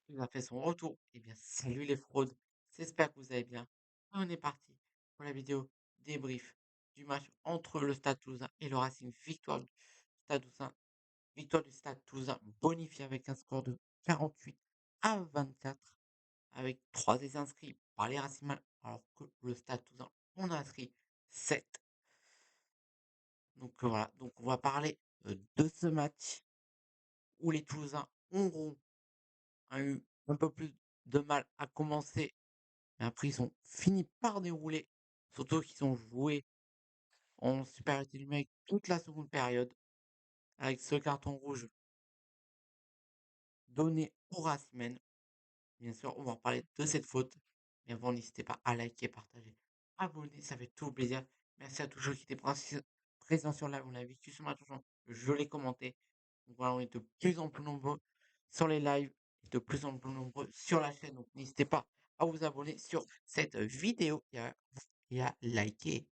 Il a fait son retour. Eh bien, salut les fraudes. J'espère que vous allez bien. On est parti pour la vidéo débrief du match entre le Stade Toulousain et le Racing. Stade Toulousain, victoire du Stade Toulousain bonifié avec un score de 48-24 avec 3 essais inscrits par les Racingman alors que le Stade Toulousain on a inscrit 7. Donc voilà, donc on va parler de ce match où les Toulousains ont eu un peu plus de mal à commencer. Mais après, ils ont fini par dérouler. Surtout qu'ils ont joué en supériorité numérique toute la seconde période. Avec ce carton rouge donné au Racing. Bien sûr, on va en parler de cette faute. Mais avant, n'hésitez pas à liker, partager, abonner, ça fait tout plaisir. Merci à tous ceux qui étaient présents sur live. On a vécu ce match, je l'ai commenté. Donc voilà, on est de plus en plus nombreux sur les lives et de plus en plus nombreux sur la chaîne. Donc n'hésitez pas à vous abonner sur cette vidéo et à liker.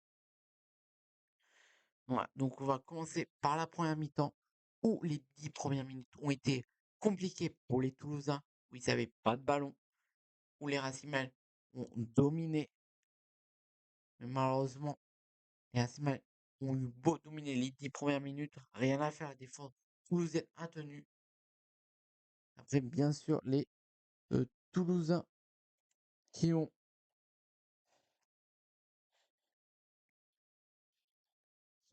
Voilà, donc on va commencer par la première mi-temps où les 10 premières minutes ont été compliquées pour les Toulousains, où ils n'avaient pas de ballon, où les Racimales ont dominé. Mais malheureusement, les Racimales ont eu beau dominer les 10 premières minutes, rien à faire, la défense toulousaine a tenu. Après, bien sûr, les Toulousains qui ont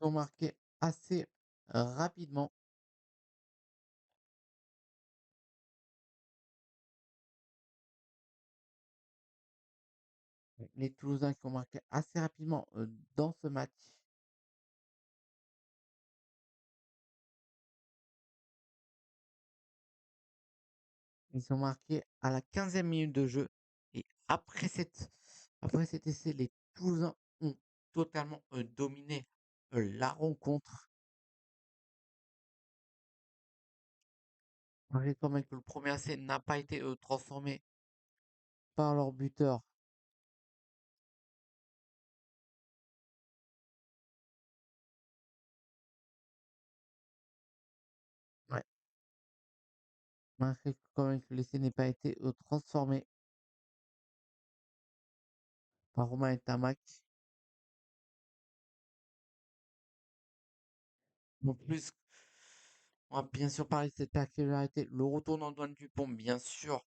marqué assez rapidement. Les Toulousains qui ont marqué assez rapidement dans ce match. Ils ont marqué à la 15e minute de jeu. Et après cet essai, les Toulousains ont totalement dominé la rencontre. Malgré quand même que le premier essai n'a pas été transformé par leur buteur. Ouais. Malgré quand même que l'essai n'ait pas été transformé par Romain Tamac. En plus, on va bien sûr parler de cette particularité. Le retour d'Antoine Dupont, bien sûr,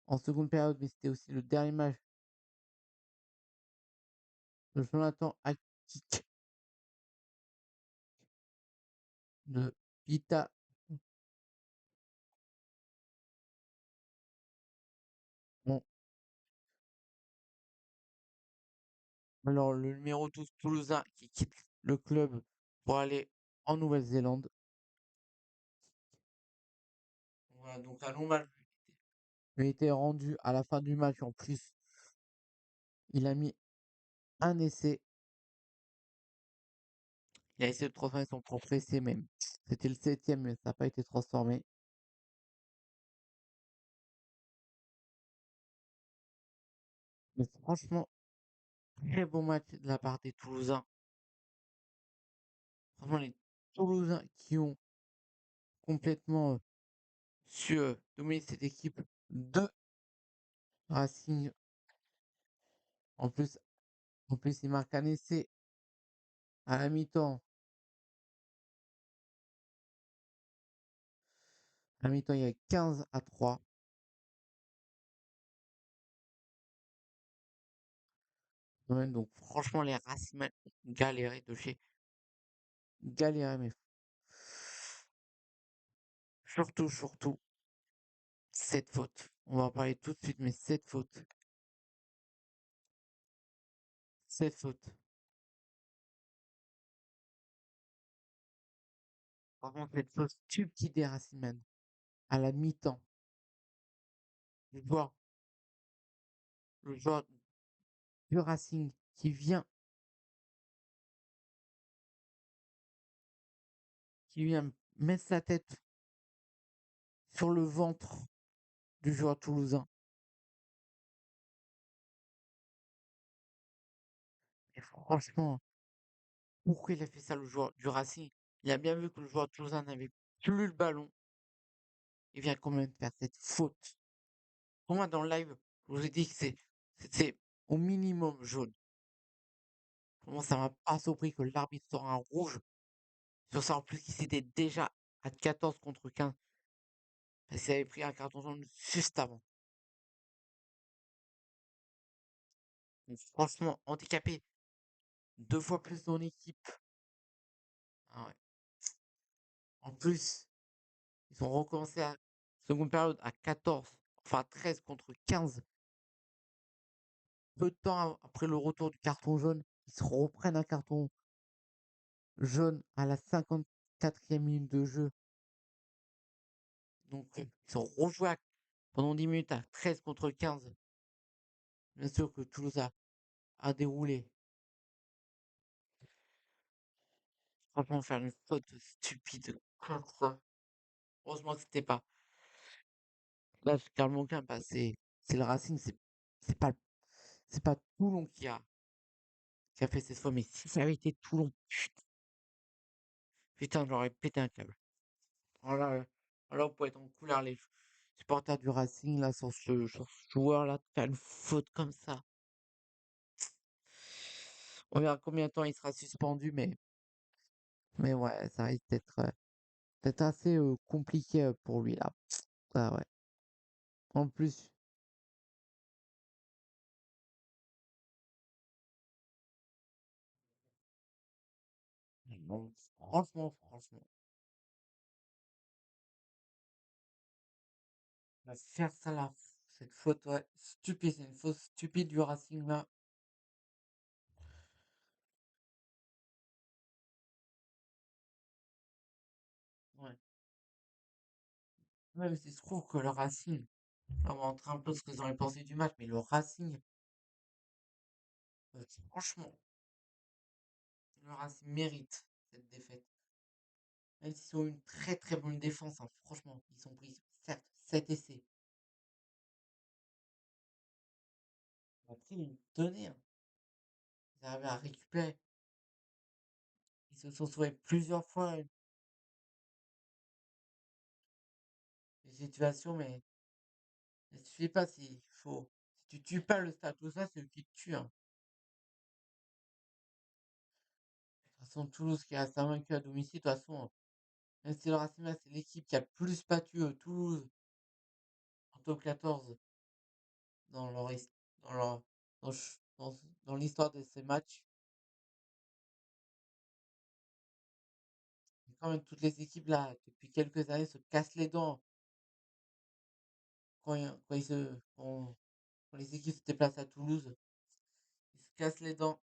en seconde période, mais c'était aussi le dernier match de Jonathan Akik de Pita. Bon, alors le numéro 12 toulousain qui quitte le club pour aller en Nouvelle-Zélande. Voilà, donc un long match lui a été rendu à la fin du match. En plus, il a mis un essai. Il a essayé de transformer son propre essai même. C'était le 7e, mais ça n'a pas été transformé. Mais franchement, très bon match de la part des Toulousains. Franchement, les Toulousains qui ont complètement su dominer cette équipe de Racing. En plus, ils marquent un essai à la mi-temps. À la mi-temps, il y a 15-3. Ouais, donc franchement, les Racing ont galéré de chez galéré, mais surtout, cette faute. On va en parler tout de suite, mais cette faute. Vraiment, cette faute stupide des Racing à la mi-temps. Le joueur, le joueur du Racing qui vient mettre sa tête sur le ventre du joueur toulousain. Et franchement, pourquoi il a fait ça, le joueur du Racing? Il a bien vu que le joueur toulousain n'avait plus le ballon. il vient quand même faire cette faute. Pour moi, dans le live, je vous ai dit que c'est au minimum jaune. Pour moi, ça m'a pas surpris que l'arbitre sort un rouge sur ça, en plus qu'il s'était déjà à 14 contre 15 parce qu'il avait pris un carton jaune juste avant. Donc, franchement, handicapé 2 fois plus dans l'équipe. Ah ouais. En plus, ils ont recommencé à seconde période à 14, enfin 13 contre 15. Peu de temps après le retour du carton jaune, ils se reprennent un carton jaune à la 54e minute de jeu. Donc, ils ont rejoué pendant 10 minutes à 13 contre 15. Bien sûr que Toulouse a déroulé. Franchement, faire une faute stupide comme ça. Heureusement que c'était pas. Là, Karl Monquin, bah, c'est le Racing, c'est pas, c'est pas Toulon qui a fait cette fois, mais si ça avait été Toulon, putain, j'aurais pété un câble. Alors là, on pourrait être en couleur, les supporters du Racing, là, sur ce joueur-là, de faire une faute comme ça. On verra combien de temps il sera suspendu, mais ouais, ça risque d'être assez compliqué pour lui, là. Ah ouais. En plus, bon, franchement, faire ça là, cette faute, ouais, stupide, c'est une faute stupide du Racing là. Ouais. Même si je trouve que le Racing, on va montrer un peu ce que vous en avez pensé du match, mais le Racing, franchement, le Racing mérite cette défaite. Même s'ils ont une très très bonne défense, hein, franchement, ils ont pris, certes, 7 essais. Après, ils ont donné, hein. Ils arrivaient à récupérer. Ils se sont sauvés plusieurs fois des situations, mais ne suffit pas s'il faut. Si tu tues pas le stade, tout ça, c'est eux qui te tuent, hein. De toute façon, Toulouse qui reste invaincu à domicile, de toute façon, même si le Racing, là, c'est l'équipe qui a plus battu Toulouse en top 14 dans leur, dans leur, dans l'histoire de ces matchs. Et quand même, toutes les équipes, là, depuis quelques années, se cassent les dents quand quand les équipes se déplacent à Toulouse. Ils se cassent les dents.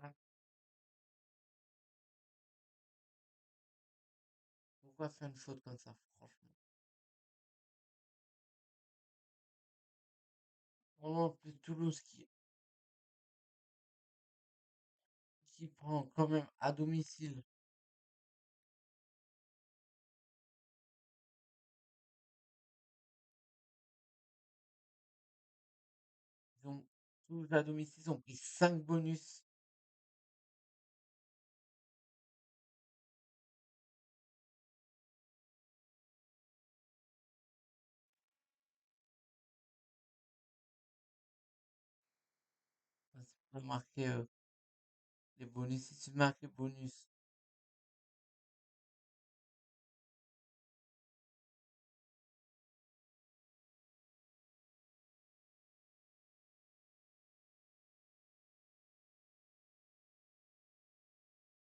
Ouais. Pourquoi faire une faute comme ça, franchement? Vraiment, en plus, Toulouse qui prend quand même à domicile. Ils ont, Toulouse à domicile, ils ont pris 5 bonus. C'est pour marquer les bonus. Si tu marques les bonus,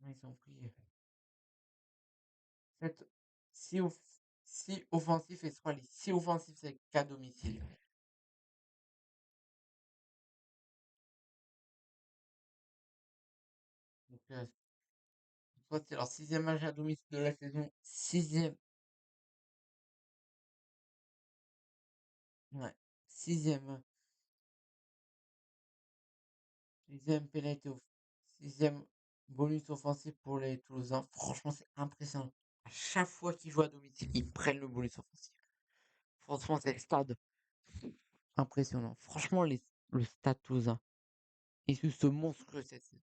ils ont pris 7, 6, 6 offensifs et soit les 6 offensifs, c'est qu'à domicile. Donc, soit c'est leur sixième match à domicile de la saison. Sixième, ouais, sixième, sixième pénalité, sixième bonus offensif pour les Toulousains. Franchement, c'est impressionnant. À chaque fois qu'ils jouent à domicile, ils prennent le bonus offensif. Franchement, c'est le stade impressionnant. Franchement, le stade toulousain est juste monstrueux cette saison.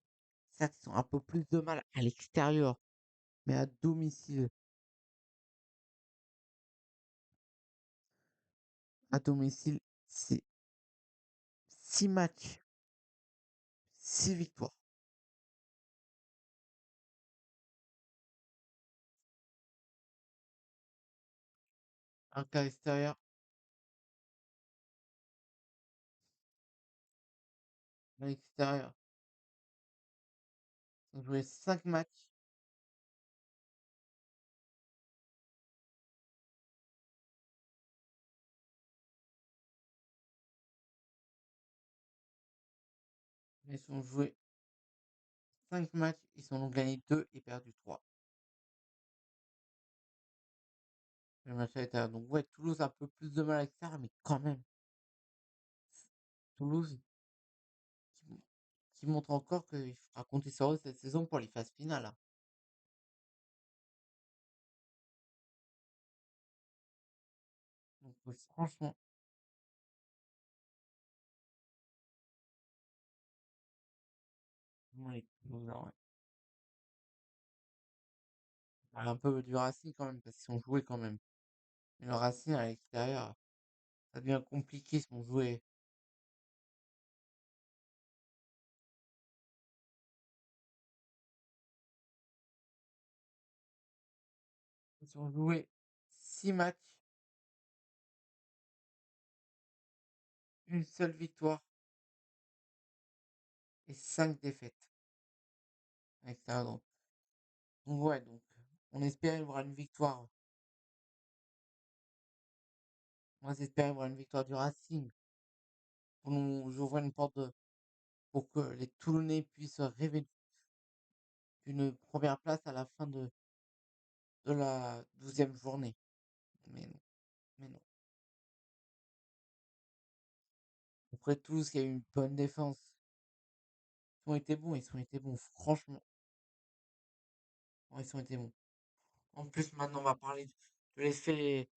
Certes, ils ont un peu plus de mal à l'extérieur mais à domicile. À domicile, c'est 6 matchs, 6 victoires. Alors qu'à l'extérieur, ils ont joué 5 matchs, ils ont joué 5 matchs, ils en ont gagné 2 et perdu 3. Le match à l'intérieur. Donc ouais, Toulouse a un peu plus de mal à l'extérieur, mais quand même, Toulouse qui, qui montre encore qu'il faudra compter sur eux cette saison pour les phases finales, hein. Donc franchement, moi, les Toulousains, ouais. Un peu du Racing quand même, parce qu'ils sont joués quand même. Mais le Racing à l'extérieur, ça devient compliqué, ils sont joués. Ils ont joué 6 matchs, une seule victoire et 5 défaites à l'extérieur. Donc ouais, donc on espérait voir une victoire. On espérait voir une victoire du Racing pour nous ouvrir une porte pour que les Toulonnais puissent rêver d'une première place à la fin de la 12e journée. Mais non, mais non. Après Toulouse qui a eu une bonne défense. Ils ont été bons, ils ont été bons, franchement. Ouais, ils ont été bons. En plus, maintenant, on va parler de l'effet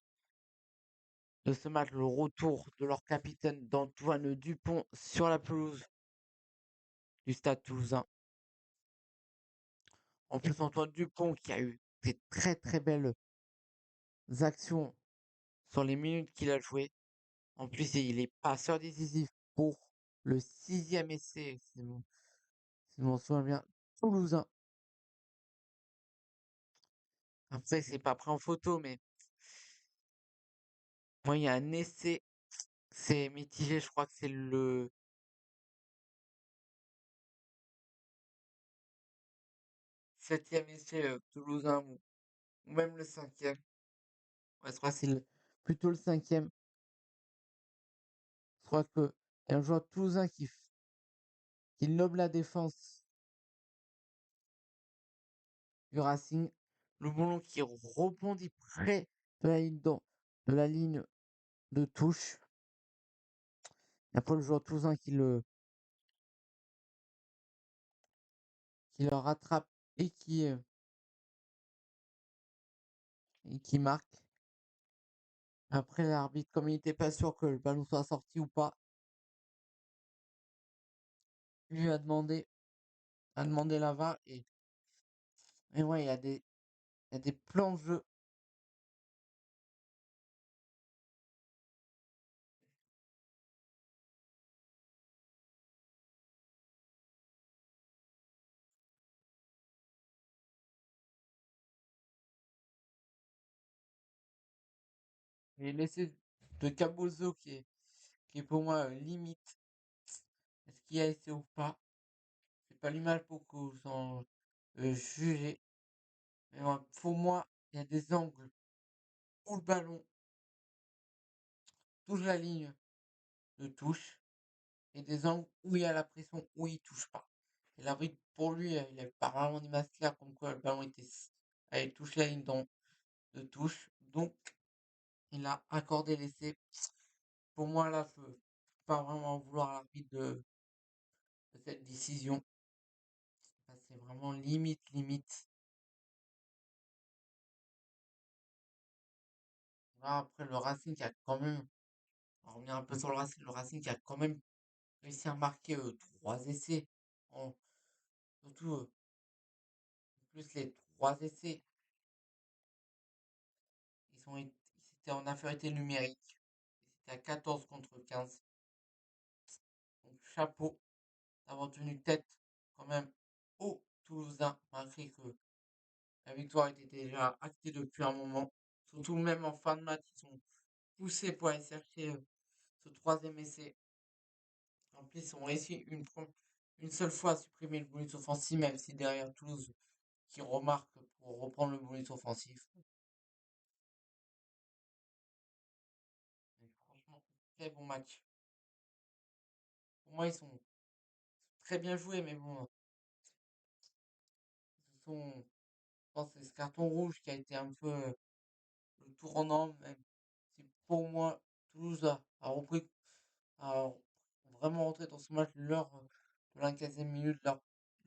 de ce match, le retour de leur capitaine d'Antoine Dupont sur la pelouse du Stade Toulousain. En plus, Antoine Dupont qui a eu des très très belles actions sur les minutes qu'il a joué. En plus, il est passeur décisif pour le 6e essai, si je m'en souviens bien, Toulousain. Après, c'est pas pris en photo, mais moi, il y a un essai, c'est mitigé, je crois que c'est le 7e essai toulousain ou même le 5e. Ouais, je crois que c'est plutôt le 5e. Je crois que y a un joueur toulousain qui noble la défense du Racing. Le ballon qui rebondit près de la ligne de touche. Et après, le joueur toulousain qui le rattrape et qui marque. Après, l'arbitre, comme il n'était pas sûr que le ballon soit sorti ou pas, lui a demandé la VAR. Et ouais, il y a des plans de jeu. Et l'essai de Capozzo qui est pour moi limite. Est-ce qu'il y a essai ou pas? C'est pas l'image pour que vous en jugez. Mais pour moi, il y a des angles où le ballon touche la ligne de touche et des angles où il y a la pression, où il touche pas. Et l'arbitre, pour lui, il avait pas vraiment d'image claire comme quoi le ballon allait toucher la ligne de touche. Donc, il a accordé l'essai. Pour moi, là, je peux pas vraiment en vouloir à l'arbitre de cette décision. Ça, c'est vraiment limite, limite. Là, après, le Racing qui a quand même, on revient un peu sur le Racing qui a quand même réussi à marquer 3 essais. En- surtout, en plus les 3 essais. Ils étaient en infériorité numérique. Ils étaient à 14 contre 15. Donc chapeau d'avoir tenu tête quand même aux Toulousains, malgré que la victoire était déjà actée depuis un moment. Surtout même en fin de match, ils sont poussés pour aller chercher ce troisième essai. En plus, ils ont réussi une seule fois à supprimer le bonus offensif, même si derrière Toulouse qui remarque pour reprendre le bonus offensif. Mais franchement, très bon match. Pour moi, ils sont très bien joués, mais bon, ils se sont, je pense que c'est ce carton rouge qui a été un peu le tournant, même si pour moi, Toulouse a repris, a vraiment rentré dans ce match l'heure de la 15e minute,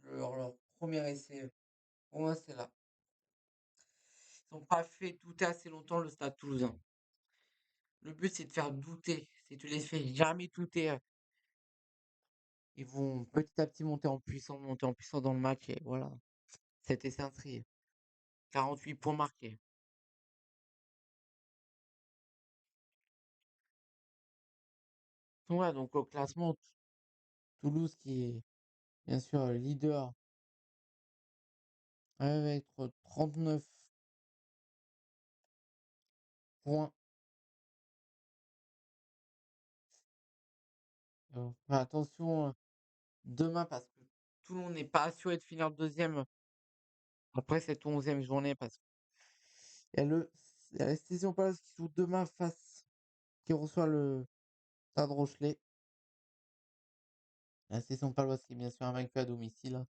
leur premier essai. Pour moi, c'est là. Ils n'ont pas fait douter assez longtemps le Stade Toulousain. Le but, c'est de faire douter. Si tu les fais jamais douter, ils vont petit à petit monter en puissance dans le match. Et voilà, c'était inscrit. 48 points marqués. Ouais, donc au classement, Toulouse qui est bien sûr leader avec 39 points. Attention demain parce que Toulon n'est pas assuré de finir deuxième après cette 11e journée parce qu'il y a il y a la Stéphane Palace qui joue demain qui reçoit le Stade Rochelet. La Stéphane Paloise qui est bien sûr invaincu à domicile.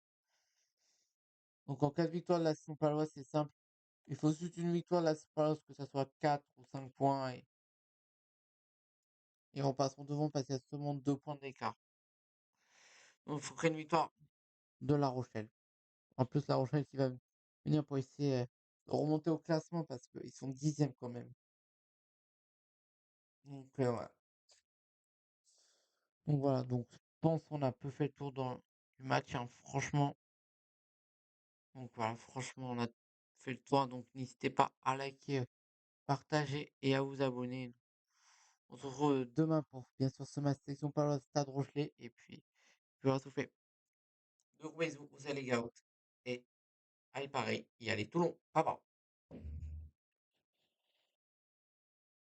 Donc en cas de victoire de la Stéphane Paloise, c'est simple. Il faut juste une victoire de la Stéphane Paloise, que ça soit 4 ou 5 points et on passeront devant parce qu'il y a seulement 2 points d'écart. Donc il faut créer une victoire de La Rochelle. En plus, La Rochelle qui va venir pour essayer de remonter au classement parce qu'ils sont 10e quand même. Donc, voilà. Donc voilà, donc je pense qu'on a peu fait le tour du match, hein, franchement. Donc voilà, franchement, on a fait le tour. Donc n'hésitez pas à liker, partager et à vous abonner. On se retrouve demain pour bien sûr ce match section par le Stade Rochelet. Et puis, je vous fait. De gros bisous, vous allez les gars. Et allez pareil, y allez Toulon. Bye bye.